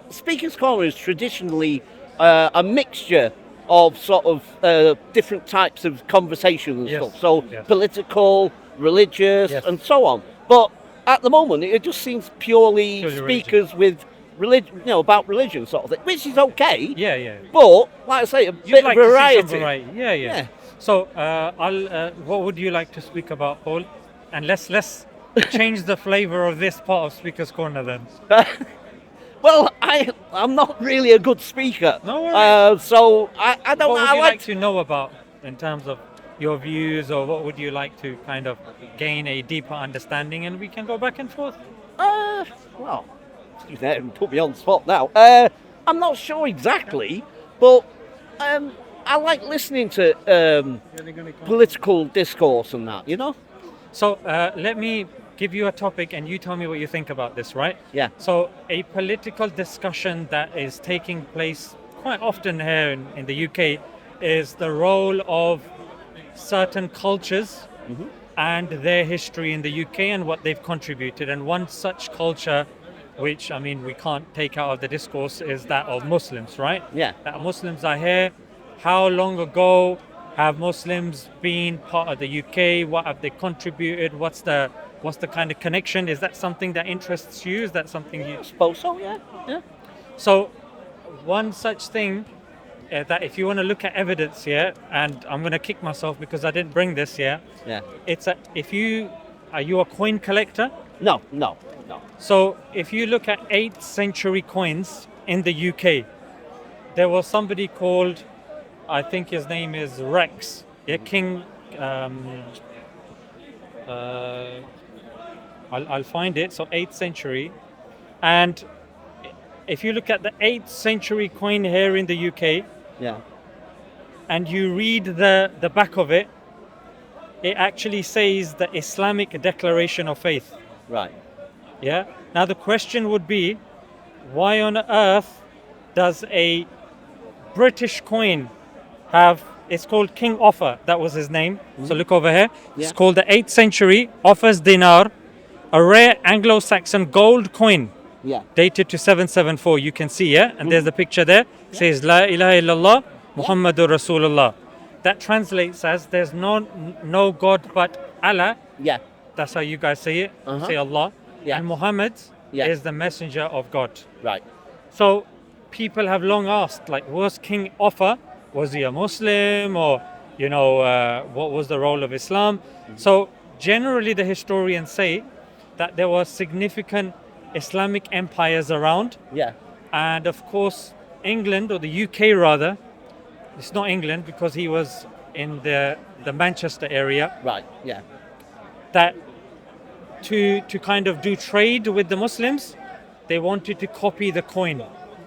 Speaker's Corner is traditionally a mixture of sort of different types of conversation and Yes, stuff. So yes. political, religious, Yes. and so on. But at the moment, it just seems purely Purely speakers with religion, about religion sort of thing, which is okay. Yeah, yeah. But like I say, a You'd bit like of to see variety. some variety. Yeah, yeah. Yeah. So, what would you like to speak about, Paul? And let's change the flavor of this part of Speaker's Corner then. Well, I'm not really a good speaker. No worries. So I don't What know. would I you like like to know about in terms of your views, or what would you like to kind of gain a deeper understanding, and we can go back and forth? well, you put me on the spot now. I'm not sure exactly, but I like listening to political discourse and that. So let me give you a topic and you tell me what you think about this, right? Yeah. So a political discussion that is taking place quite often here in the UK is the role of certain cultures and their history in the UK and what they've contributed. And one such culture, which I mean we can't take out of the discourse, is that of Muslims, right? Yeah. That Muslims are here. How long ago have Muslims been part of the UK? What have they contributed? What's the kind of connection? Is that something that interests you? Is that something you I suppose so. Yeah. So one such thing that if you want to look at evidence here, and I'm going to kick myself because I didn't bring this here. Yeah. It's are you a coin collector? No. So if you look at 8th century coins in the UK, there was somebody called, I think his name is Rex, yeah, King. I'll find it. So 8th century, and if you look at the 8th century coin here in the UK, Yeah. and you read the back of it, it actually says the Islamic Declaration of Faith. Right. Yeah. Now the question would be, why on earth does a British coin have? It's called King Offa. That was his name. So look over here. Yeah. It's called the 8th century Offa's dinar, a rare Anglo-Saxon gold coin Yeah. dated to 774. You can see, yeah, and there's the picture there. It says La ilaha illallah Muhammadur Rasulullah. That translates as there's no God but Allah. Yeah. That's how you guys say it. Say Allah. Yeah. And Muhammad Yeah. is the messenger of God. Right. So people have long asked, like, was King Offa, was he a Muslim, or what was the role of Islam? So generally the historians say that there were significant Islamic empires around, Yeah. and of course England, or the UK rather, it's not England because he was in the Manchester area, Right. Yeah. that to kind of do trade with the Muslims, they wanted to copy the coin.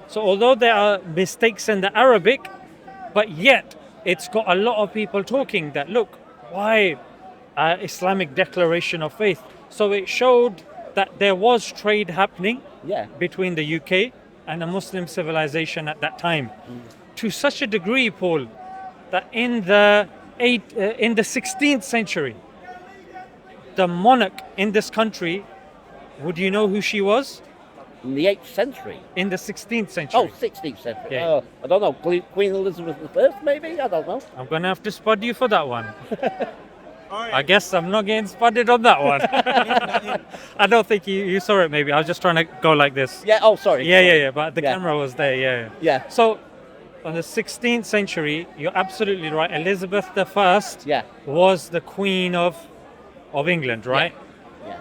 So although there are mistakes in the Arabic, but yet it's got a lot of people talking that, look, why Islamic Declaration of Faith? So it showed that there was trade happening Yeah. between the UK and a Muslim civilization at that time, to such a degree, Paul, that in the 16th century, the monarch in this country, would you know who she was? In the 8th century. In the 16th century. Oh, 16th century. Yeah. Oh, I don't know. Queen Elizabeth I, maybe? I don't know. I'm gonna have to spud you for that one. I guess I'm not getting spudded on that one. I don't think you saw it. Maybe I was just trying to go like this. Yeah. Oh, sorry. Yeah. But the Yeah. camera was there. Yeah. Yeah. So, on the 16th century, you're absolutely right. Elizabeth I Yeah. was the Queen of England, right? Yeah.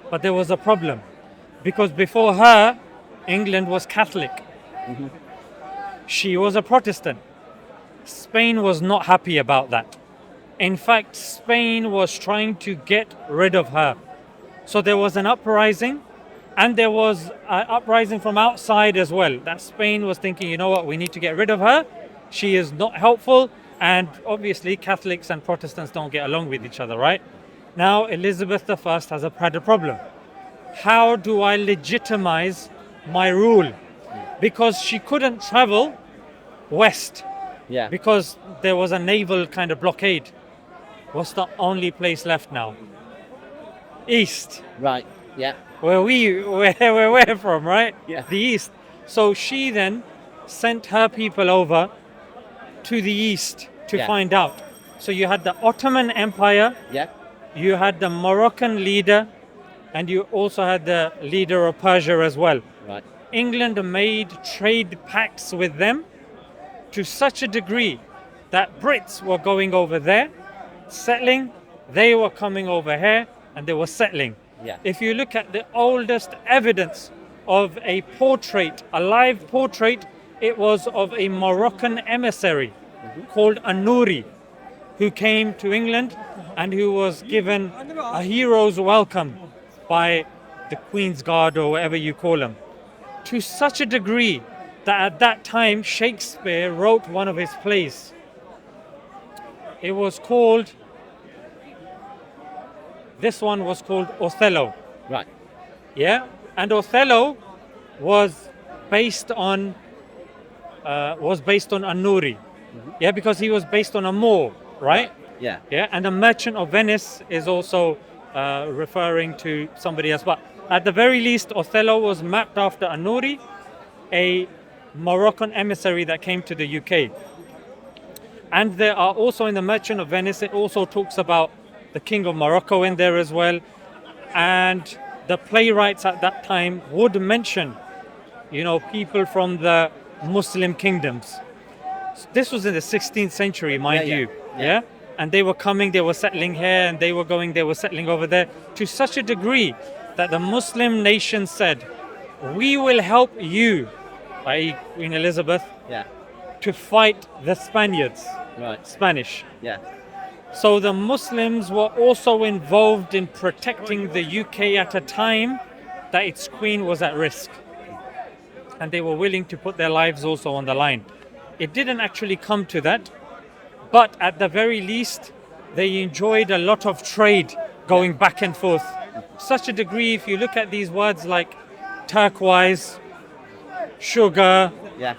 But there was a problem, because before her, England was Catholic. She was a Protestant. Spain was not happy about that. In fact, Spain was trying to get rid of her. So there was an uprising, and there was an uprising from outside as well. That Spain was thinking, you know what, we need to get rid of her. She is not helpful, and obviously Catholics and Protestants don't get along with each other, right? Now Elizabeth I had a problem. How do I legitimize my rule? Because she couldn't travel west, Yeah. because there was a naval kind of blockade. What's the only place left now? East, Right. Yeah. where we're from, right? Yeah. The east. So she then sent her people over to the east to Yeah. find out. So you had the Ottoman Empire, Yeah. you had the Moroccan leader, and you also had the leader of Persia as well. Right. England made trade pacts with them to such a degree that Brits were going over there, settling, they were coming over here, and they were settling. Yeah. If you look at the oldest evidence of a portrait, a live portrait, it was of a Moroccan emissary called Anuri, who came to England and who was given a hero's welcome by the Queen's Guard or whatever you call them. To such a degree that at that time Shakespeare wrote one of his plays. It was called, this one was called Othello. Right. Yeah, and Othello was based on Anuri. Yeah, because he was based on a Moor, right? Yeah. Yeah, and the Merchant of Venice is also referring to somebody else. But at the very least, Othello was mapped after Anuri, a Moroccan emissary that came to the UK. And there are also in the Merchant of Venice, it also talks about the King of Morocco in there as well. And the playwrights at that time would mention, people from the Muslim kingdoms. This was in the 16th century, mind you. Yeah. And they were coming, they were settling here, and they were going, they were settling over there, to such a degree that the Muslim nation said, we will help you, i.e. Queen Elizabeth, Yeah. to fight the Spaniards, Right. Spanish. Yeah. So the Muslims were also involved in protecting the UK at a time that its queen was at risk. And they were willing to put their lives also on the line. It didn't actually come to that, but at the very least, they enjoyed a lot of trade going back and forth. Such a degree, if you look at these words like turquoise, sugar, Yeah.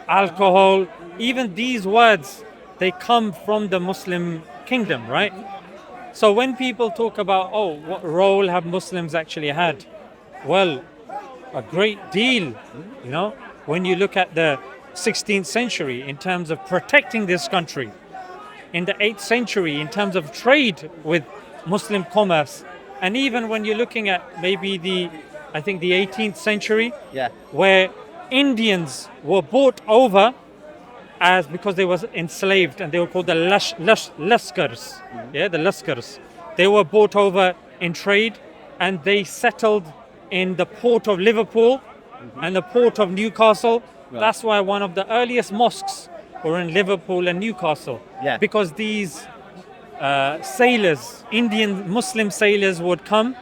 alcohol, even these words, they come from the Muslim kingdom, right? So when people talk about, what role have Muslims actually had? Well, a great deal, when you look at the 16th century in terms of protecting this country, in the 8th century in terms of trade with Muslim commerce, and even when you're looking at maybe the 18th century, Yeah. where Indians were bought over because they were enslaved, and they were called the Laskars. Yeah, the Laskars. They were bought over in trade, and they settled in the port of Liverpool and the port of Newcastle. Right. That's why one of the earliest mosques were in Liverpool and Newcastle. Yeah. Because these sailors, Indian Muslim sailors, would come,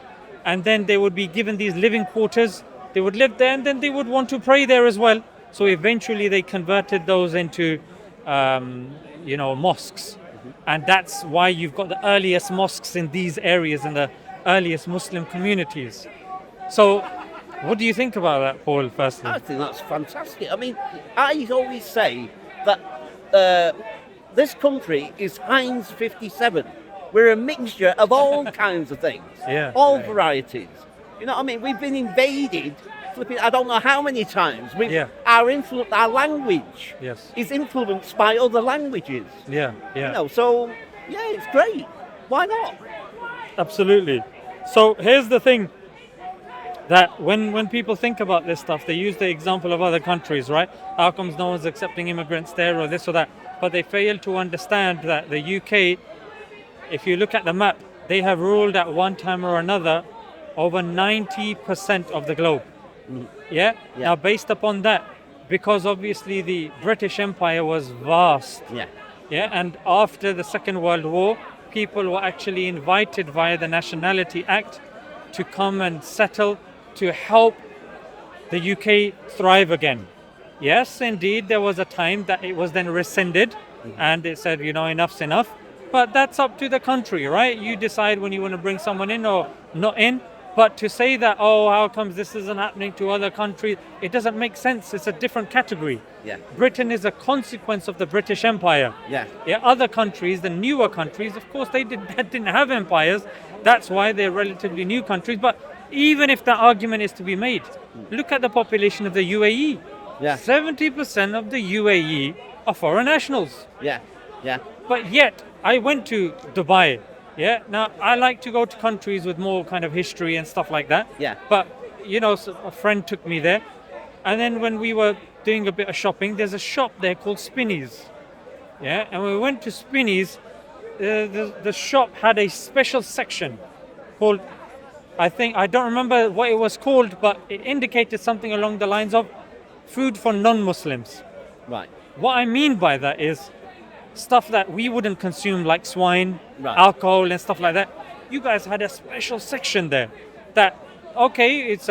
and then they would be given these living quarters. They would live there, and then they would want to pray there as well. So eventually they converted those into, mosques. And that's why you've got the earliest mosques in these areas and the earliest Muslim communities. So what do you think about that, Paul, firstly? I think that's fantastic. I mean, I always say that this country is Heinz 57. We're a mixture of all kinds of things, all varieties. You know what I mean? We've been invaded, I don't know how many times. Our language is influenced by other languages. So, it's great. Why not? Absolutely. So here's the thing, that when people think about this stuff, they use the example of other countries, right? How comes no one's accepting immigrants there, or this or that? But they fail to understand that the UK, if you look at the map, they have ruled at one time or another over 90% of the globe. Now, based upon that, because obviously the British Empire was vast, and after the Second World War, people were actually invited via the Nationality Act to come and settle to help the UK thrive again. Yes, indeed, there was a time that it was then rescinded, and it said, enough's enough. But that's up to the country, right? You decide when you want to bring someone in or not in. But to say that, how comes this isn't happening to other countries? It doesn't make sense. It's a different category. Britain is a consequence of the British Empire. Other countries, the newer countries, of course, they didn't have empires. That's why they're relatively new countries. But even if that argument is to be made, look at the population of the UAE. Yeah. 70% of the UAE are foreign nationals. Yeah. Yeah. But yet, I went to Dubai. Yeah. Now, I like to go to countries with more kind of history and stuff like that. Yeah. But, so a friend took me there. And then when we were doing a bit of shopping, there's a shop there called Spinneys. Yeah. And when we went to Spinneys, the shop had a special section called, I don't remember what it was called, but it indicated something along the lines of food for non-Muslims. Right. What I mean by that is stuff that we wouldn't consume, like swine, Right. alcohol, and stuff like that. You guys had a special section there that, okay, it's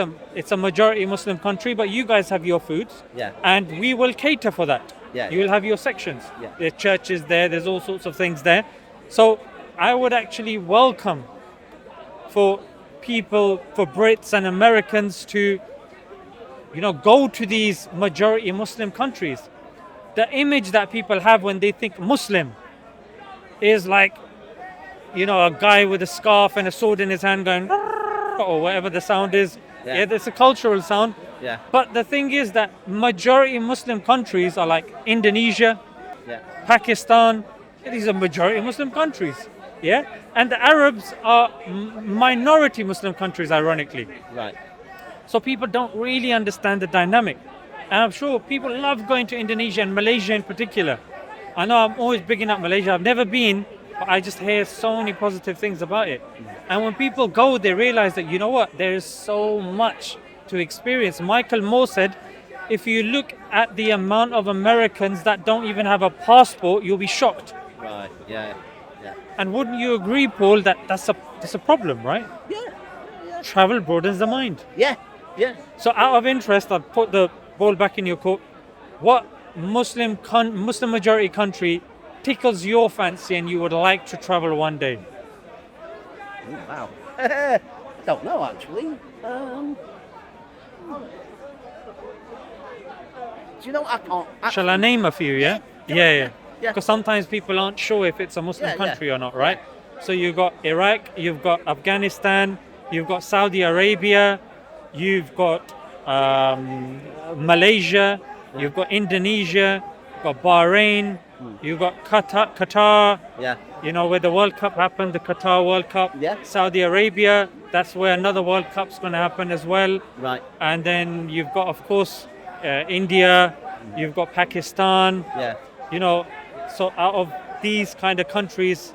a majority Muslim country, but you guys have your foods, Yeah. and we will cater for that. Yeah. You will have your sections. Yeah. There are churches there. There's all sorts of things there. So I would actually welcome for people, for Brits and Americans to, go to these majority Muslim countries. The image that people have when they think Muslim is like, a guy with a scarf and a sword in his hand going, or whatever the sound is. Yeah. It's a cultural sound. Yeah. But the thing is that majority Muslim countries are like Indonesia, Yeah. Pakistan. These are majority Muslim countries. Yeah. And the Arabs are minority Muslim countries, ironically. Right. So people don't really understand the dynamic. And I'm sure people love going to Indonesia and Malaysia in particular. I know I'm always bigging up Malaysia. I've never been, but I just hear so many positive things about it. And when people go, they realize that, there is so much to experience. Michael Moore said, if you look at the amount of Americans that don't even have a passport, you'll be shocked. Right. Yeah. Yeah. And wouldn't you agree, Paul, that that's a problem, right? Yeah. Travel broadens the mind. Yeah. Yeah. So out of interest, I'll put the ball back in your court. What Muslim majority country tickles your fancy and you would like to travel one day? Oh, wow. I don't know, actually. Do you know, I can't... Shall I name a few, yeah? Yeah. Yeah. Because sometimes people aren't sure if it's a Muslim Yeah, country or not, right? So you've got Iraq, you've got Afghanistan, you've got Saudi Arabia, you've got Malaysia, you've got Indonesia, you've got Bahrain, you've got Qatar, Yeah. where the World Cup happened, the Qatar World Cup. Yeah. Saudi Arabia, that's where another World Cup's going to happen as well. Right. And then you've got, of course, India, you've got Pakistan. Yeah. So out of these kind of countries,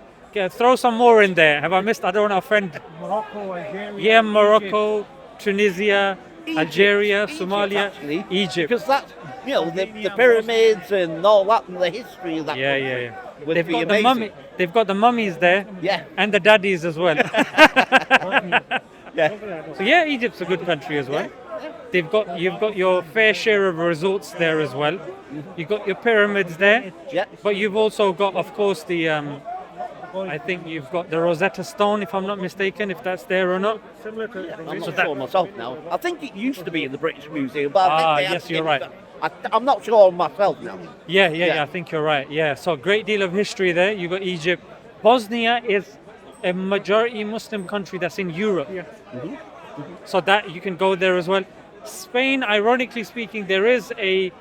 throw some more in there. Have I missed? I don't want to offend. Morocco, Algeria. Yeah, Morocco, Tunisia, Egypt. Algeria, Egypt, Somalia, actually. Egypt. Because that's, the pyramids and all that and the history of that Yeah, country yeah, yeah. would They've be got the amazing. mummy. They've got the mummies there, Yeah. and the daddies as well. Yeah. So yeah, Egypt's a good country as well. You've got your fair share of resorts there as well. You've got your pyramids there, Yeah. but you've also got, of course, I think you've got the Rosetta Stone, if I'm not mistaken, if that's there or not. Similar to I'm So not that- sure myself now. I think it used to be in the British Museum, but I think they had yes, to you're give it right. back. I'm not sure myself now. Yeah, Yeah. I think you're right. Yeah, so great deal of history there. You got Egypt. Bosnia is a majority Muslim country that's in Europe. Yeah. So that you can go there as well. Spain, ironically speaking, there is a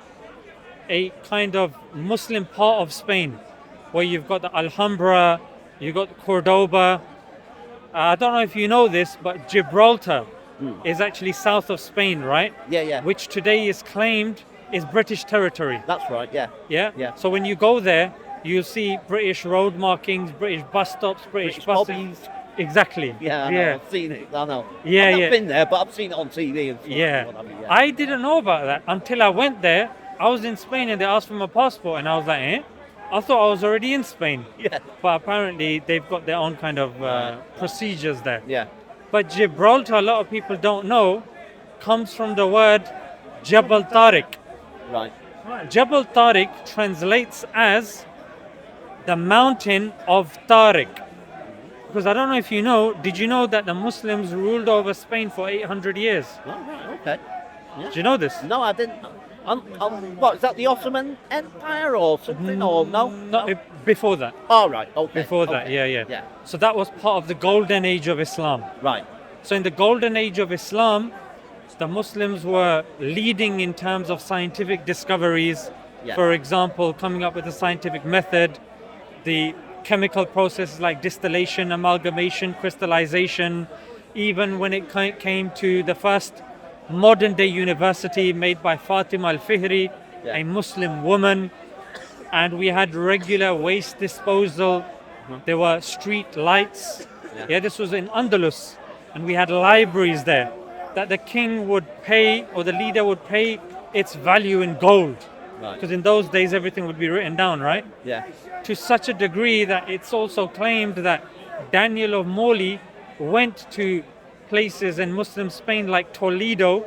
kind of Muslim part of Spain where you've got the Alhambra, you've got Cordoba. I don't know if you know this, but Gibraltar is actually south of Spain, right? Yeah, yeah. Which today is claimed is British territory. That's right, yeah. Yeah? Yeah. So when you go there, you'll see British road markings, British bus stops, British buses. pubbies. Exactly. Yeah, I know, I've seen it, I know. Yeah, I've not yeah. been there, but I've seen it on TV and stuff. Yeah. What have you, I didn't know about that until I went there. I was in Spain and they asked for my passport and I was like, I thought I was already in Spain. Yeah. But apparently they've got their own kind of procedures there. Yeah. But Gibraltar, a lot of people don't know, comes from the word Jabal Tariq. Right. Jabal Tariq translates as the mountain of Tariq. Because I don't know if you know, did you know that the Muslims ruled over Spain for 800 years? Oh, right, okay. Do you know this? No, I didn't. What, is that the Ottoman Empire or something? Or no? No, before that. All right, okay. Before that, okay. yeah. Yeah, So that was part of the golden age of Islam. right. So in the golden age of Islam, the Muslims were leading in terms of scientific discoveries. Yeah. For example, coming up with a scientific method, the chemical processes like distillation, amalgamation, crystallization, even when it came to the first modern day university made by Fatima al-Fihri, Yeah. a Muslim woman, and we had regular waste disposal. There were street lights. Yeah. This was in Andalus, and we had libraries there that the king would pay, or the leader would pay its value in gold. Right. Because in those days everything would be written down, right? Yeah. To such a degree that it's also claimed that Daniel of Moli went to places in Muslim Spain like Toledo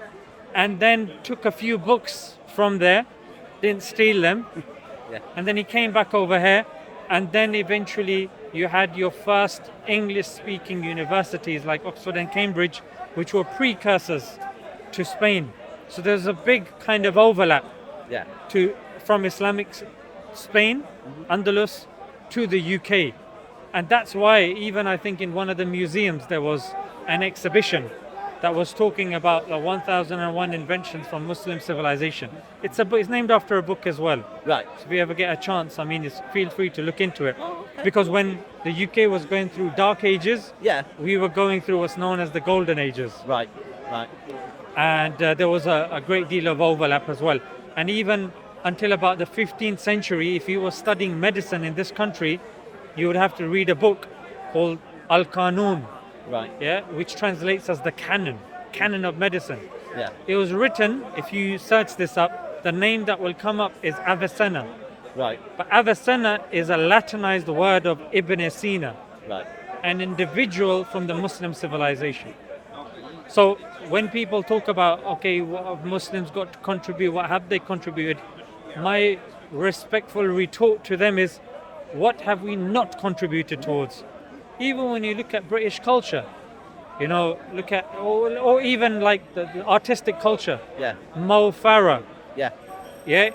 and then took a few books from there, didn't steal them, Yeah. and then he came back over here, and then eventually you had your first English-speaking universities like Oxford and Cambridge, which were precursors to Spain. So there's a big kind of overlap Yeah. from Islamic Spain, Andalus, to the UK. And that's why even I think in one of the museums there was an exhibition that was talking about the 1001 inventions from Muslim civilization. It's named after a book as well. Right. So if you ever get a chance, I mean, feel free to look into it. Because when the UK was going through dark ages, Yeah. we were going through what's known as the golden ages. Right. Right. And there was a great deal of overlap as well. And even until about the 15th century, if you were studying medicine in this country, you would have to read a book called Al-Qanun, Right. which translates as the canon of medicine. Yeah. It was written, if you search this up, the name that will come up is Avicenna. Right. But Avicenna is a Latinized word of Ibn Sina, Right. an individual from the Muslim civilization. So when people talk about, okay, what have Muslims got to contribute, what have they contributed? My respectful retort to them is, what have we not contributed towards? Even when you look at British culture, look at, or even like the artistic culture. Yeah. Mo Farah, Yeah.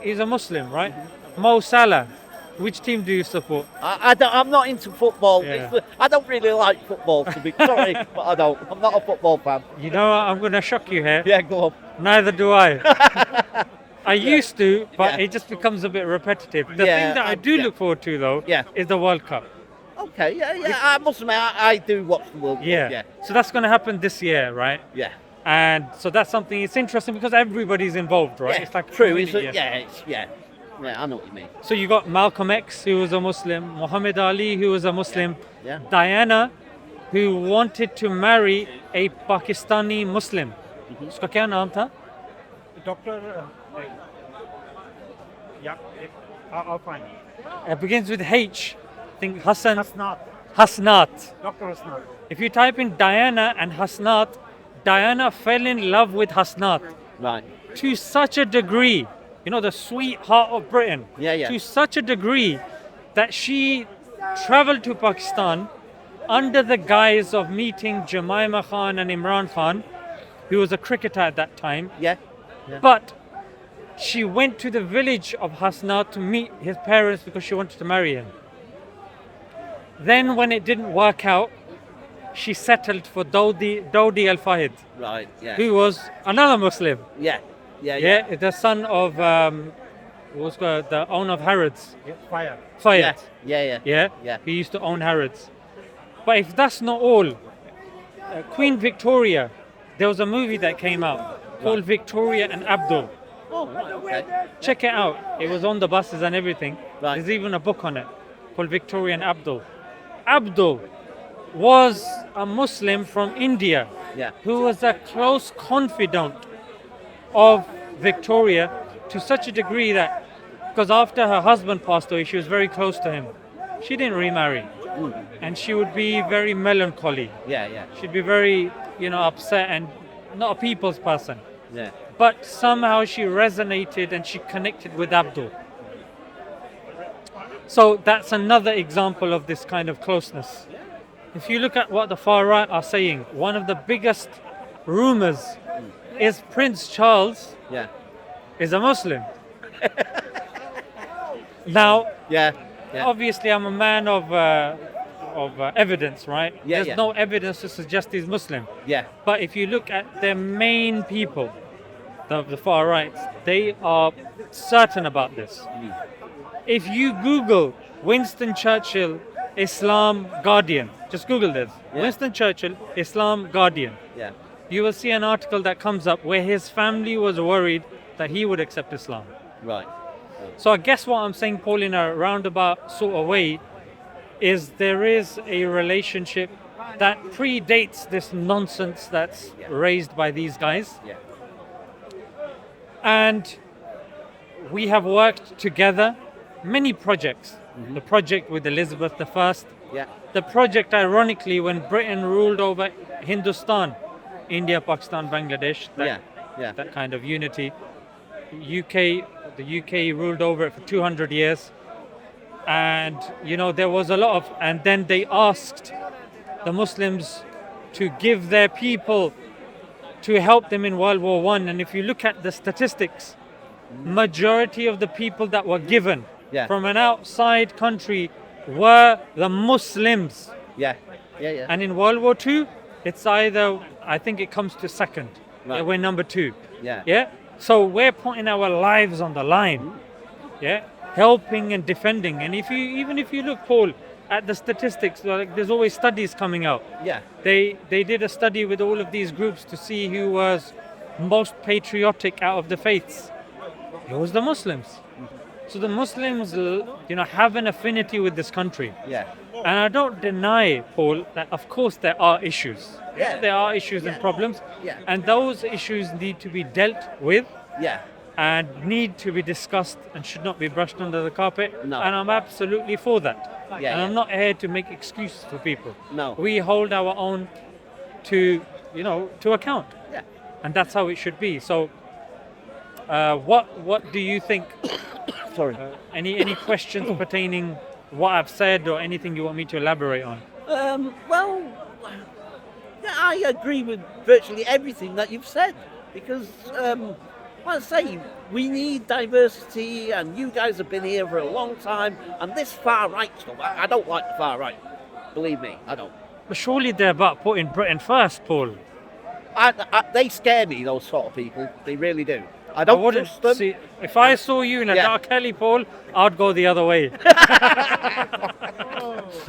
he's a Muslim, right? Mo Salah, which team do you support? I'm not into football. Yeah. I don't really like football, to be sorry, but I don't. I'm not a football fan. You know what, I'm going to shock you here. Yeah, go on. Neither do I. I used to, but Yeah. it just becomes a bit repetitive. The Yeah, thing that I do yeah. look forward to, though, Yeah. is the World Cup. Okay, yeah. I must admit, I do watch the World Cup. Yeah. So that's going to happen this year, right? Yeah. And so that's something, it's interesting because everybody's involved, right? Yeah, It's like a true. community, Yeah, I know what you mean. So you got Malcolm X, who was a Muslim, Muhammad Ali, who was a Muslim, Yeah. Diana, who wanted to marry a Pakistani Muslim. उसका क्या नाम था? Doctor, yeah, I'll find it. It begins with H. I think Hassan. Hasnat, Hasnat. Dr. Hasnat. If you type in Diana and Hasnat, Diana fell in love with Hasnat Right. to such a degree, the sweetheart of Britain, Yeah. to such a degree that she traveled to Pakistan under the guise of meeting Jemima Khan and Imran Khan, who was a cricketer at that time. Yeah. But she went to the village of Hasnat to meet his parents because she wanted to marry him. Then when it didn't work out, she settled for Dodi al-Fahid, Right. Yeah. who was another Muslim. Yeah. The son of the owner of Harrods, Fire. Fayed. Yeah. He used to own Harrods. But if that's not all, Queen Victoria, there was a movie that came out called Victoria and Abdul. Oh, right, okay. Check it out. It was on the buses and everything. Right. There's even a book on it called Victoria and Abdul. Abdul was a Muslim from India Yeah. who was a close confidant of Victoria to such a degree that, because after her husband passed away, she was very close to him. She didn't remarry. And she would be very melancholy. Yeah. She'd be very, upset and not a people's person. Yeah. But somehow she resonated and she connected with Abdul. So that's another example of this kind of closeness. If you look at what the far right are saying, one of the biggest rumors is Prince Charles Yeah. is a Muslim. Now, Yeah. obviously I'm a man of evidence, right? Yeah, There's yeah. no evidence to suggest he's Muslim. Yeah. But if you look at their main people, the far rights, they are certain about this. If you Google Winston Churchill, Islam Guardian, just Google this. Yeah. Winston Churchill, Islam Guardian. Yeah. You will see an article that comes up where his family was worried that he would accept Islam. Right. So I guess what I'm saying, Paul, in a roundabout sort of way, is there is a relationship that predates this nonsense that's Yeah. raised by these guys. Yeah. And we have worked together many projects. The project with Elizabeth I, Yeah. the project, ironically, when Britain ruled over Hindustan, India, Pakistan, Bangladesh, Yeah. Yeah. that kind of unity. The UK ruled over it for 200 years. And, there was a lot of, and then they asked the Muslims to give their people to help them in World War One. And if you look at the statistics, majority of the people that were given Yeah. from an outside country were the Muslims. Yeah. Yeah. Yeah. And in World War Two, it's either, I think it comes to second. Right. We're number 2. Yeah. Yeah. So we're putting our lives on the line. Yeah. Helping and defending. And even if you look, Paul, at the statistics, like there's always studies coming out. Yeah. They did a study with all of these groups to see who was most patriotic out of the faiths. It was the Muslims. So the Muslims, have an affinity with this country. Yeah. And I don't deny, Paul, that of course there are issues. Yeah. There are issues and problems. Yeah. And those issues need to be dealt with Yeah. and need to be discussed and should not be brushed under the carpet. No. And I'm absolutely for that. Yeah, And yeah. I'm not here to make excuses for people. No. We hold our own to account. Yeah. And that's how it should be. So what do you think? Sorry. Any questions pertaining what I've said or anything you want me to elaborate on? Well, yeah, I agree with virtually everything that you've said because, like I say, we need diversity, and you guys have been here for a long time. And this far right stuff, I don't like the far right. Believe me, I don't. But surely they're about putting Britain first, Paul. They scare me, those sort of people. They really do. I I don't wouldn't trust them. see. If I saw you in a Yeah. dark alley, Paul, I'd go the other way.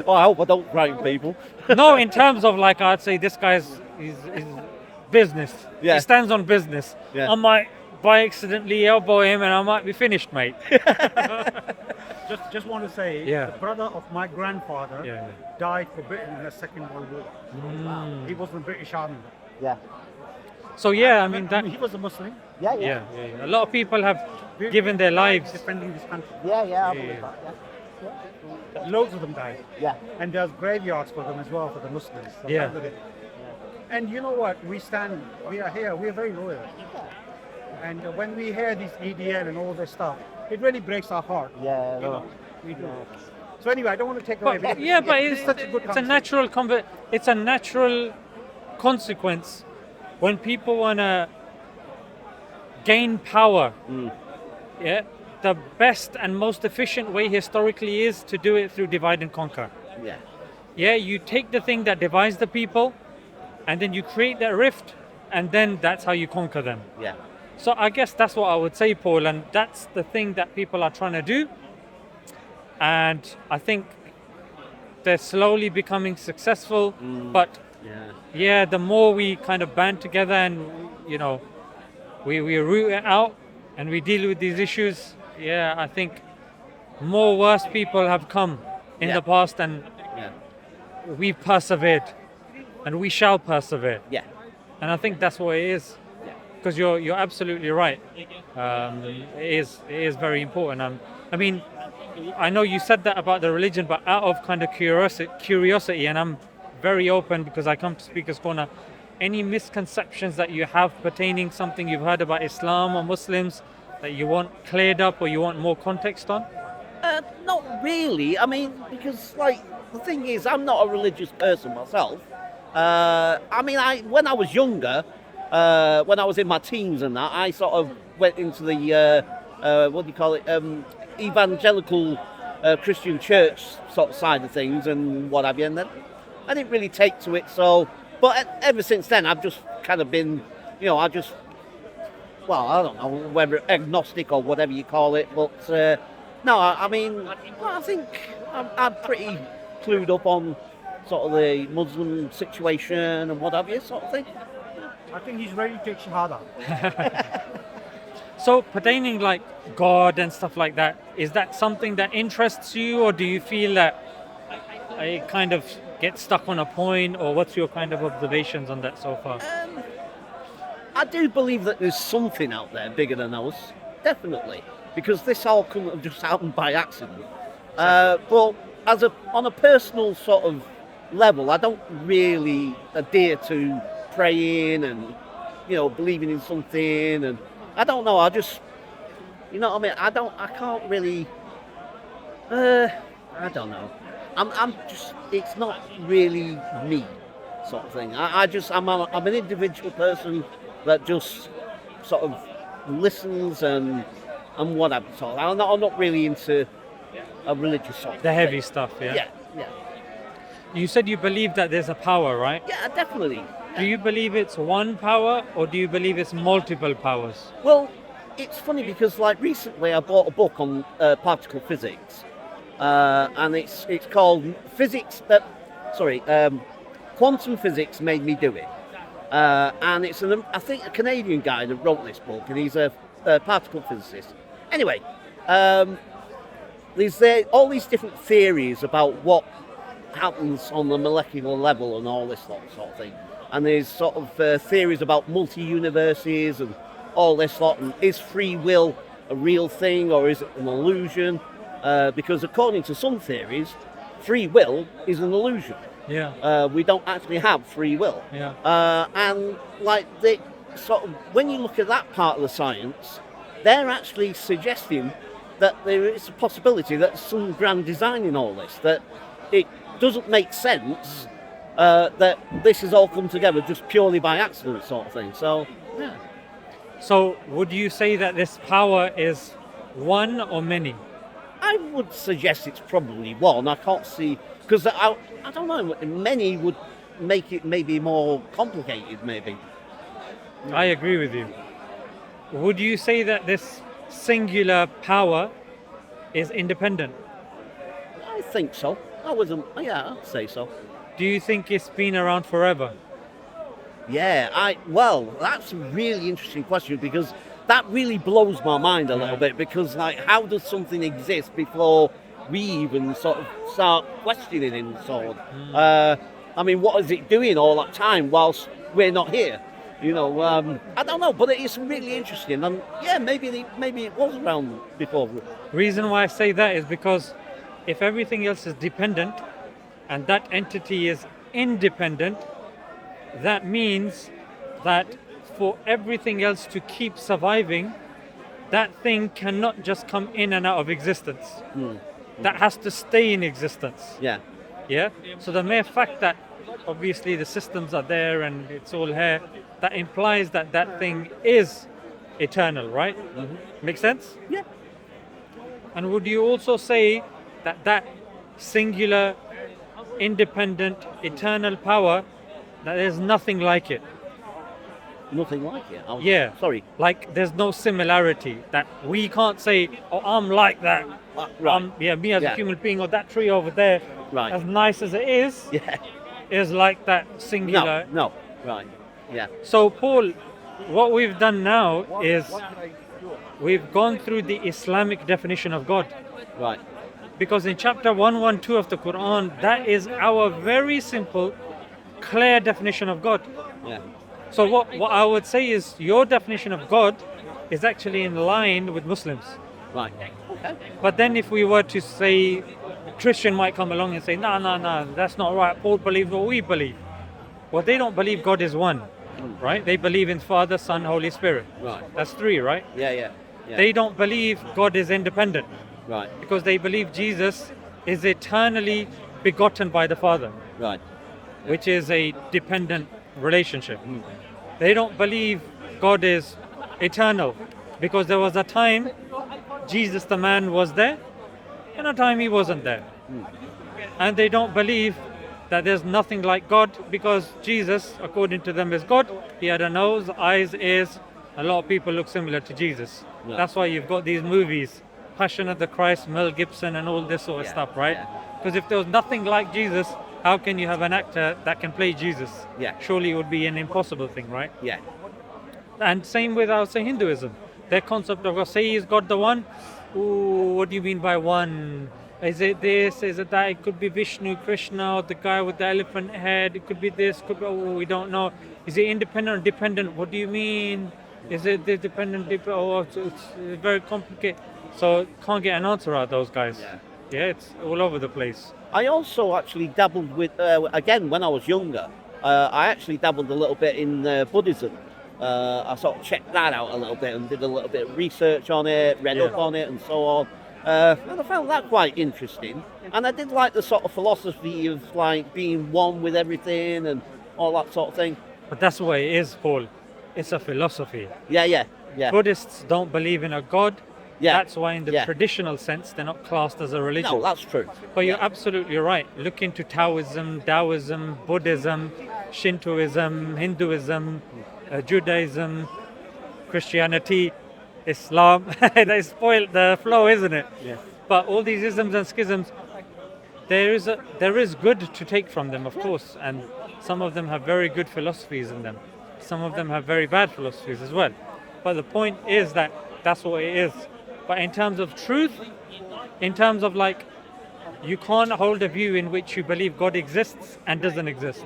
Oh, I hope I don't frighten people. No, in terms of like, I'd say this guy's is business. Yeah. He stands on business. Yeah. I might by accidentally elbow him, and I might be finished, mate. Just want to say, Yeah. the brother of my grandfather Yeah. died for Britain in the Second World War. He was in the British Army. Yeah. So yeah, I mean that. He was a Muslim. Yeah, Yeah, yeah, yeah. A lot of people have given their lives. Defending this country. Yeah, I believe believe that. Loads of them died. Yeah. And there's graveyards for them as well, for the Muslims. So Yeah. that was it. And you know what? We are here, we are very loyal. And when we hear this EDN and all this stuff, it really breaks our heart. Yeah, You know, we do. So anyway, I don't want to take away. But, yeah, but it's such a good it's a natural it's a natural consequence when people want to gain power. Yeah, the best and most efficient way historically is to do it through divide and conquer. Yeah. Yeah, you take the thing that divides the people, and then you create that rift, and then that's how you conquer them. Yeah. So I guess that's what I would say, Paul, and that's the thing that people are trying to do. And I think they're slowly becoming successful. But yeah, the more we kind of band together and we root it out and we deal with these issues, yeah, I think more worse people have come in Yeah. the past, and Yeah. we've persevered, and we shall persevere. Yeah. And I think that's what it is. Yeah. Because you're absolutely right. It is very important. I mean, I know you said that about the religion, but out of kind of curiosity, and I'm very open because I come to Speaker's Corner. Any misconceptions that you have pertaining something you've heard about Islam or Muslims that you want cleared up or you want more context on? Not really. I mean, because the thing is, I'm not a religious person myself. When I was younger, when I was in my teens and that, I sort of went into the what do you call it, evangelical Christian church sort of side of things and what have you, and then I didn't really take to it. So, but ever since then, I've just kind of been, I just, well, I don't know whether agnostic or whatever you call it, but no, I mean, I think I'm pretty clued up on sort of the Muslim situation and what have you, sort of thing. I think he's ready to take Shahada. So pertaining like God and stuff like that, is that something that interests you, or do you feel that it kind of gets stuck on a point, or what's your kind of observations on that so far? I do believe that there's something out there bigger than us, definitely, because this all couldn't have just happened by accident. But on a personal sort of level, I don't really adhere to praying and believing in something, and I don't know. I just, you know what I mean. I can't really. I don't know. I'm just. It's not really me, sort of thing. I'm an individual person that just sort of listens and whatever. So I'm not really into a religious sort of The heavy thing. stuff, yeah? Yeah. You said you believe that there's a power, right? Yeah, definitely. Do you believe it's one power, or do you believe it's multiple powers? Well, it's funny because like recently I bought a book on particle physics, and it's called Quantum Physics Made Me Do It, and it's I think a Canadian guy that wrote this book, and he's a particle physicist. Anyway, there's all these different theories about what happens on the molecular level and all this sort of thing. And there's sort of theories about multi-universes and all this lot. And is free will a real thing, or is it an illusion? Because according to some theories, free will is an illusion. Yeah. We don't actually have free will. Yeah. And like they sort of, when you look at that part of the science, they're actually suggesting that there is a possibility that some grand design in all this, that it doesn't make sense that this has all come together just purely by accident, sort of thing. So, yeah. So would you say that this power is one or many? I would suggest it's probably one. I can't see, because I don't know, many would make it maybe more complicated, maybe. I agree with you. Would you say that this singular power is independent? I think so. I'd say so. Do you think it's been around forever? Yeah, well, that's a really interesting question, because that really blows my mind a little bit, because like, how does something exist before we even sort of start questioning it and so on? I mean, what is it doing all that time whilst we're not here? I don't know, but it's really interesting, and yeah, maybe it was around before. Reason why I say that is because if everything else is dependent and that entity is independent, that means that for everything else to keep surviving, that thing cannot just come in and out of existence. That has to stay in existence. Yeah. Yeah? So the mere fact that obviously the systems are there and it's all here, that implies that that thing is eternal, right? Make sense? Yeah. And would you also say that that singular, independent, eternal power, that there's nothing like it? Nothing like it. Yeah. Sorry. Like there's no similarity, that we can't say, oh, I'm like that. Right. Me as a human being, or that tree over there, Right. as nice as it is, Yeah. is like that singular. No. Right. Yeah. So Paul, what we've done now is we've gone through the Islamic definition of God. Right. Because in chapter 112 of the Quran, that is our very simple, clear definition of God. Yeah. So what I would say is your definition of God is actually in line with Muslims. Right. Okay. But then if we were to say, Christian might come along and say, no, that's not right. Paul believes what we believe. Well, they don't believe God is one, right? They believe in Father, Son, Holy Spirit. Right. That's three, right? Yeah. They don't believe God is independent, Right. because they believe Jesus is eternally begotten by the Father, Right. which is a dependent relationship. They don't believe God is eternal, because there was a time Jesus the man was there, In a time he wasn't there. And they don't believe that there's nothing like God because Jesus, according to them, is God. He had a nose, eyes, ears. A lot of people look similar to Jesus. Yeah. That's why you've got these movies, Passion of the Christ, Mel Gibson, and all this sort of Yeah, stuff, right? yeah. Because if there was nothing like Jesus, how can you have an actor that can play Jesus? Yeah. Surely it would be an impossible thing, right? Yeah. And same with, I would say, Hinduism. Their concept of God, say is God the one? Ooh, what do you mean by one? Is it this? Is it that? It could be Vishnu, Krishna, or the guy with the elephant head. It could be this, could be, oh, we don't know. Is it independent or dependent? What do you mean? Is it the dependent? Oh, it's very complicated. So can't get an answer out of those guys. Yeah, it's all over the place. I also actually dabbled with, again, when I was younger, I actually dabbled a little bit in Buddhism. I sort of checked that out a little bit and did a little bit of research on it, read up on it and so on. And I found that quite interesting. And I did like the sort of philosophy of like being one with everything and all that sort of thing. But that's what it is, Paul. It's a philosophy. Yeah. Buddhists don't believe in a god. Yeah. That's why in the traditional sense they're not classed as a religion. No, that's true. But you're absolutely right. Look into Taoism, Buddhism, Shintoism, Hinduism, Judaism, Christianity, Islam. They spoiled the flow, isn't it? Yeah. But all these isms and schisms, there is good to take from them, of course, and some of them have very good philosophies in them. Some of them have very bad philosophies as well. But the point is that that's what it is. But in terms of truth, in terms of like, you can't hold a view in which you believe God exists and doesn't exist.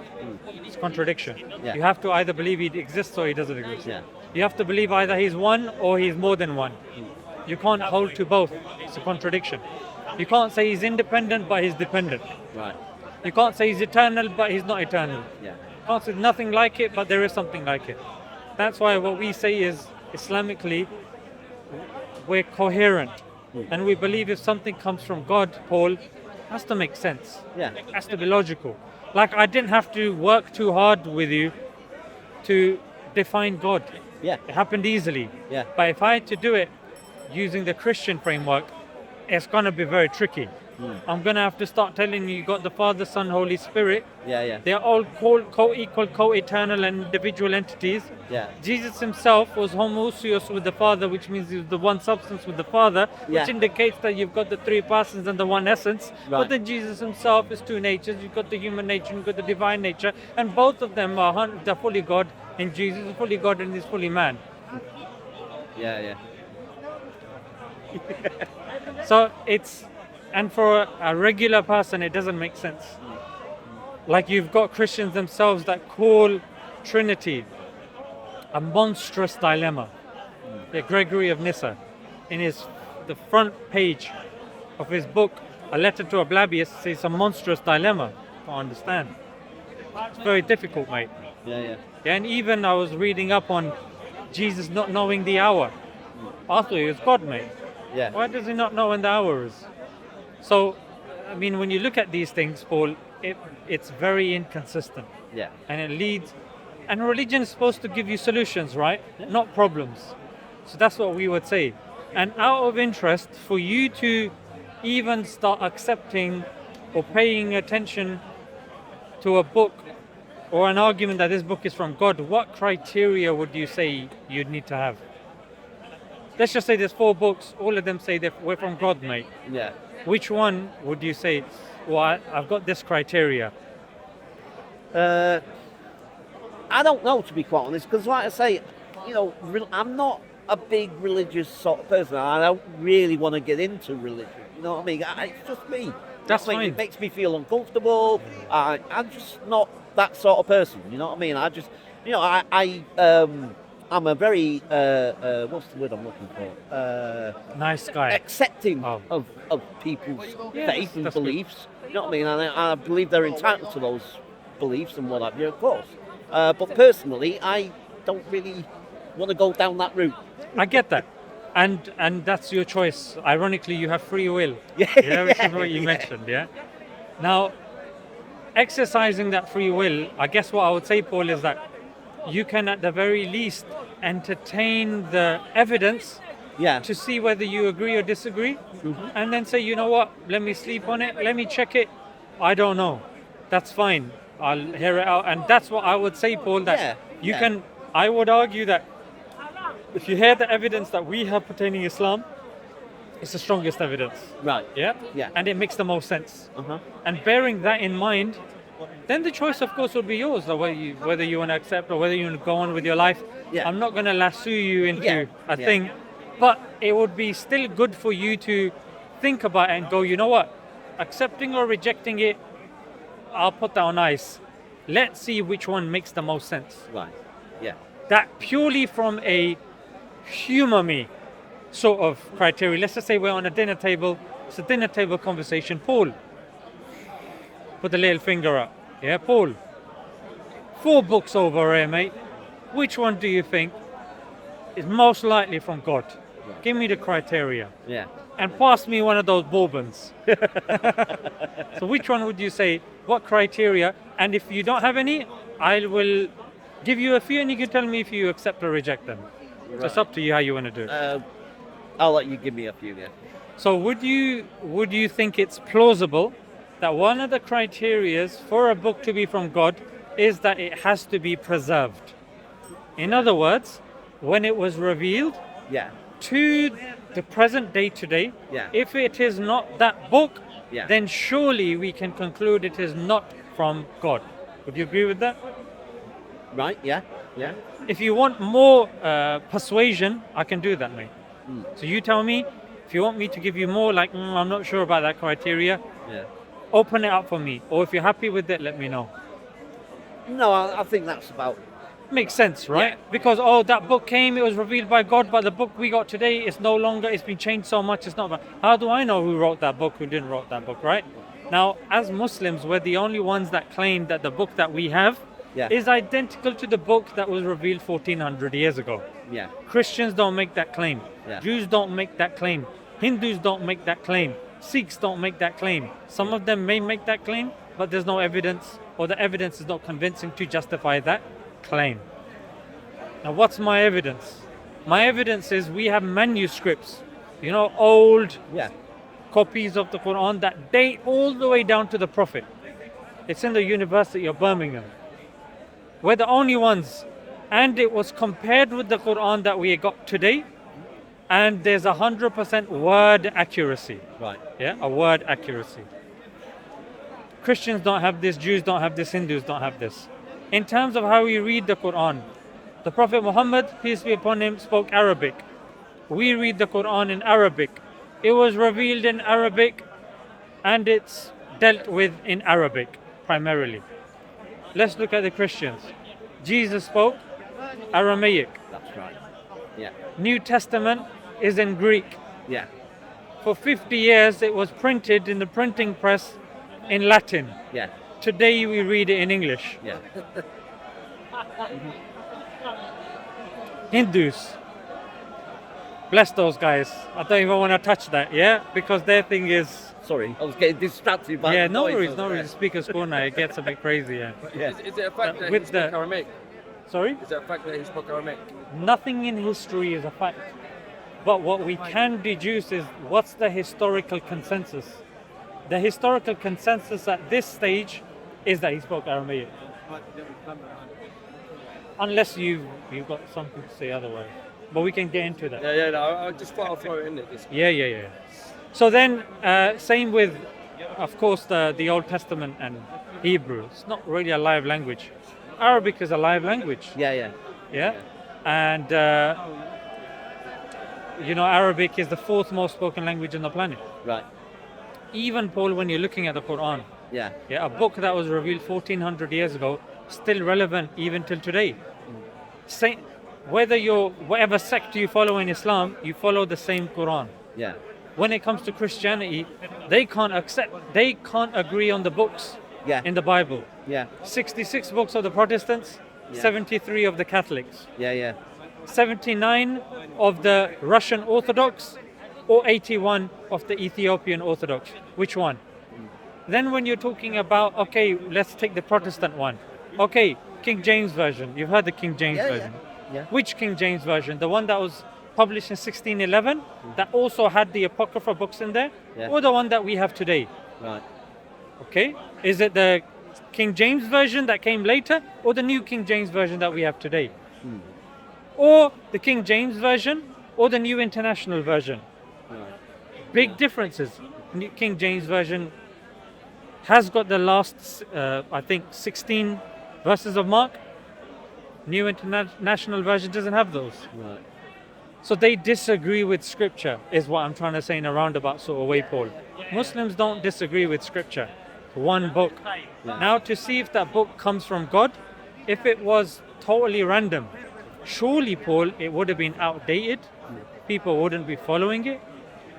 It's contradiction. Yeah. You have to either believe he exists or he doesn't exist. Yeah. You have to believe either he's one or he's more than one. You can't hold to both. It's a contradiction. You can't say he's independent but he's dependent. Right. You can't say he's eternal but he's not eternal. Yeah. You can't say nothing like it but there is something like it. That's why what we say is Islamically we're coherent. And we believe if something comes from God, Paul, it has to make sense. Yeah. It has to be logical. Like I didn't have to work too hard with you to define God. Yeah. It happened easily. Yeah. But if I had to do it using the Christian framework, it's going to be very tricky. I'm going to have to start telling you got the Father, Son, Holy Spirit. Yeah. They're all co-equal, co-eternal and individual entities. Yeah. Jesus himself was homoousios with the Father, which means he was the one substance with the Father, Yeah. which indicates that you've got the three persons and the one essence. Right. But then Jesus himself is two natures. You've got the human nature, you've got the divine nature, and both of them are they're fully God. And Jesus is fully God and he's fully man. Yeah. So and for a regular person, it doesn't make sense. Like you've got Christians themselves that call Trinity a monstrous dilemma. Yeah, Gregory of Nyssa, in the front page of his book, A Letter to Ablabius, says a monstrous dilemma. Can't understand. It's very difficult, mate. Yeah. And even I was reading up on Jesus not knowing the hour. I thought he was God, mate. Yeah. Why does he not know when the hour is? So, I mean, when you look at these things, Paul, it's very inconsistent. Yeah. And it leads... And religion is supposed to give you solutions, right? Not problems. So that's what we would say. And out of interest, for you to even start accepting or paying attention to a book or an argument that this book is from God, what criteria would you say you'd need to have? Let's just say there's 4 books, all of them say we're from God, mate. Yeah. Which one would you say, well, I've got this criteria? I don't know, to be quite honest, because like I say, I'm not a big religious sort of person. I don't really want to get into religion. You know what I mean? It's just me. That's I mean, fine. It makes me feel uncomfortable. I'm just not that sort of person. You know what I mean? I just, I'm a very what's the word I'm looking for? Nice guy. Accepting Oh. of people's Yeah, faith and that's good. beliefs. You know what I mean? And I believe they're entitled to those beliefs and what have you, of course. But personally, I don't really want to go down that route. I get that. And that's your choice. Ironically, you have free will. Yeah. Which is what you mentioned, yeah? Now, exercising that free will, I guess what I would say, Paul, is that you can at the very least entertain the evidence Yeah. to see whether you agree or disagree, and then say, you know what, let me sleep on it, let me check it. I don't know. That's fine. I'll hear it out. And that's what I would say, Paul, that Yeah, you yeah. can, I would argue that if you hear the evidence that we have pertaining Islam, it's the strongest evidence. Right. Yeah? Yeah. And it makes the most sense. Uh-huh. And bearing that in mind, then the choice, of course, will be yours, whether you want to accept or whether you want to go on with your life. Yeah. I'm not going to lasso you into Yeah. a Yeah. thing, but it would be still good for you to think about it and go, you know what, accepting or rejecting it, I'll put that on ice. Let's see which one makes the most sense. Right. Yeah. That purely from a humor me sort of criteria. Let's just say we're on a dinner table. It's a dinner table conversation. Paul, put the little finger up. Yeah, Paul. 4 books over here, mate. Which one do you think is most likely from God? Give me the criteria. Yeah. And pass me one of those bourbons. So which one would you say? What criteria? And if you don't have any, I will give you a few and you can tell me if you accept or reject them. So it's up to you how you want to do it. I'll let you give me a few, yeah. So would you think it's plausible that one of the criterias for a book to be from God is that it has to be preserved? In other words, when it was revealed Yeah. to the present day today, Yeah. if it is not that book, Yeah. then surely we can conclude it is not from God. Would you agree with that? Right, yeah. Yeah. If you want more persuasion, I can do that, mate. So you tell me, if you want me to give you more, like, I'm not sure about that criteria, Yeah. open it up for me. Or if you're happy with it, let me know. No, I think that's about. Makes sense, right? Yeah. Because, that book came, it was revealed by God, but the book we got today is no longer, it's been changed so much, it's not. How do I know who wrote that book, who didn't wrote that book, right? Now, as Muslims, we're the only ones that claim that the book that we have Yeah. is identical to the book that was revealed 1400 years ago. Yeah. Christians don't make that claim. Yeah. Jews don't make that claim. Hindus don't make that claim. Sikhs don't make that claim. Some of them may make that claim, but there's no evidence, or the evidence is not convincing to justify that claim. Now, what's my evidence? My evidence is we have manuscripts, old Yeah. copies of the Quran that date all the way down to the Prophet. It's in the University of Birmingham. We're the only ones. And it was compared with the Quran that we got today, and there's 100% word accuracy. Right. Yeah, a word accuracy. Christians don't have this, Jews don't have this, Hindus don't have this. In terms of how we read the Quran, the Prophet Muhammad, peace be upon him, spoke Arabic. We read the Quran in Arabic. It was revealed in Arabic, and it's dealt with in Arabic primarily. Let's look at the Christians. Jesus spoke Aramaic. That's right. Yeah. New Testament is in Greek. Yeah. For 50 years, it was printed in the printing press in Latin. Yeah. Today, we read it in English. Yeah. Hindus, bless those guys. I don't even want to touch that, yeah? Because their thing is... Sorry, I was getting distracted by Yeah, the no noise worries, over no there. worries. The speaker's corner, it gets a bit crazy, yeah. Yeah. Is it a fact that with he spoke the- Aramaic? Sorry? Is it a fact that he spoke Aramaic? Nothing in history is a fact. But what we can deduce is what's the historical consensus. The historical consensus at this stage is that he spoke Aramaic. Unless you've got something to say otherwise. But we can get into that. Yeah, no, I just thought I'll throw it in there. Yeah. So then, same with, of course, the Old Testament and Hebrew. It's not really a live language. Arabic is a live language. Yeah. Yeah? And, Arabic is the 4th most spoken language on the planet. Right. Even, Paul, when you're looking at the Quran, Yeah. a book that was revealed 1400 years ago, still relevant even till today. Say, whatever sect you follow in Islam, you follow the same Quran. Yeah. When it comes to Christianity, they can't agree on the books Yeah. in the Bible. Yeah. 66 books of the Protestants, Yeah. 73 of the Catholics, Yeah. 79 of the Russian Orthodox, or 81 of the Ethiopian Orthodox. Which one? Then when you're talking about, okay, let's take the Protestant one. Okay, King James Version. You've heard the King James Yeah, Version. yeah. Which King James Version? The one that was published in 1611 that also had the Apocrypha books in there, Yeah. or the one that we have today? Right. Okay, is it the King James version that came later, or the New King James version that we have today? Or the King James version, or the New International version? Right. Big differences. New King James version has got the last, I think, 16 verses of Mark. New International version doesn't have those. Right. So they disagree with scripture, is what I'm trying to say in a roundabout sort of way, Paul. Muslims don't disagree with scripture. One book. Now, to see if that book comes from God, if it was totally random, surely, Paul, it would have been outdated. People wouldn't be following it,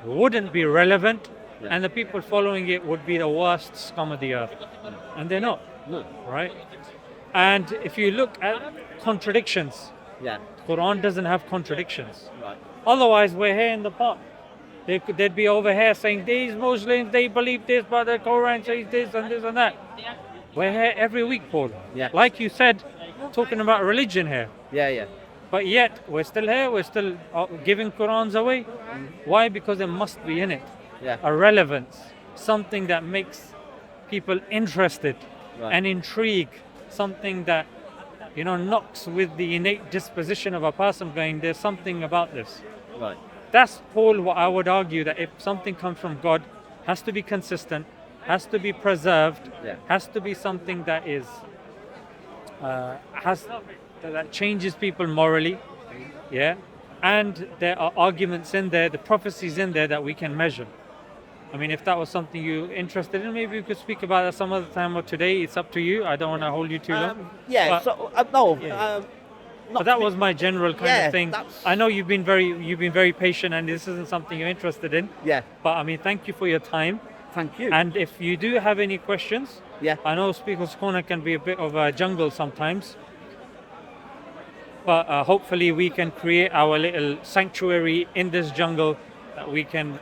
wouldn't be relevant, and the people following it would be the worst scum of the earth. And they're not, No. right? And if you look at contradictions, Yeah. Quran doesn't have contradictions. Right. Otherwise, we're here in the park. They'd be over here saying, these Muslims, they believe this, but the Quran says this and that. We're here every week, Paul. Yeah. Like you said, talking about religion here. Yeah. Yeah. But yet, we're still here, we're still giving Qurans away. Why? Because there must be in it Yeah. a relevance, something that makes people interested Right. and intrigued, something that, knocks with the innate disposition of a person going, there's something about this. Right. That's, Paul, what I would argue, that if something comes from God, has to be consistent, has to be preserved, Yeah. has to be something that is that changes people morally, yeah, and there are arguments in there, the prophecies in there that we can measure. I mean, if that was something you're interested in, maybe we could speak about it some other time, or today. It's up to you. I don't want to hold you too long. Yeah. But- So no. Yeah. Not But that to was my general kind Yeah, of thing. that's- I know you've been very patient, and this isn't something you're interested in. Yeah. But I mean, thank you for your time. Thank you. And if you do have any questions, Yeah. I know Speaker's Corner can be a bit of a jungle sometimes. But hopefully we can create our little sanctuary in this jungle that we can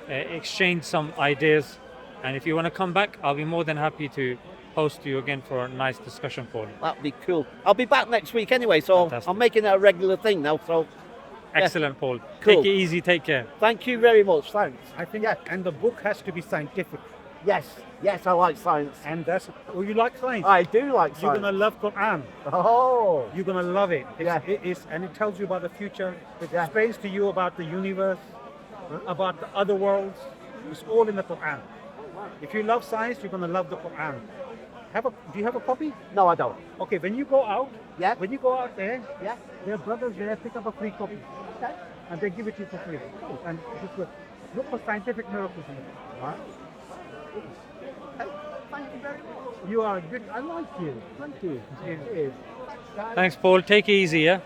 exchange some ideas. And if you want to come back, I'll be more than happy to host you again for a nice discussion, Paul. That'd be cool. I'll be back next week anyway, so Fantastic. I'm making it a regular thing now. So Excellent, Paul. Cool. Take it easy. Take care. thank you very much. Thanks. I think, and the book has to be scientific. Yes. Yes, I like science. And you like science? I do like You're science. gonna love Quran. Oh. You're gonna love it. Yeah. And it tells you about the future. It Yeah. explains to you about the universe, about the other worlds. It's all in the Quran. If you love science, you're gonna love the Quran. Do you have a copy? No, I don't. Okay, when you go out, Yeah. when you go out there, Yeah. there are brothers there, pick up a free copy. Okay. And they give it to you for free. And just look for scientific miracles in it. Right. Thank you very much. You are good. I like you. Thank you. It is. Thanks, Paul. Take it easy, yeah?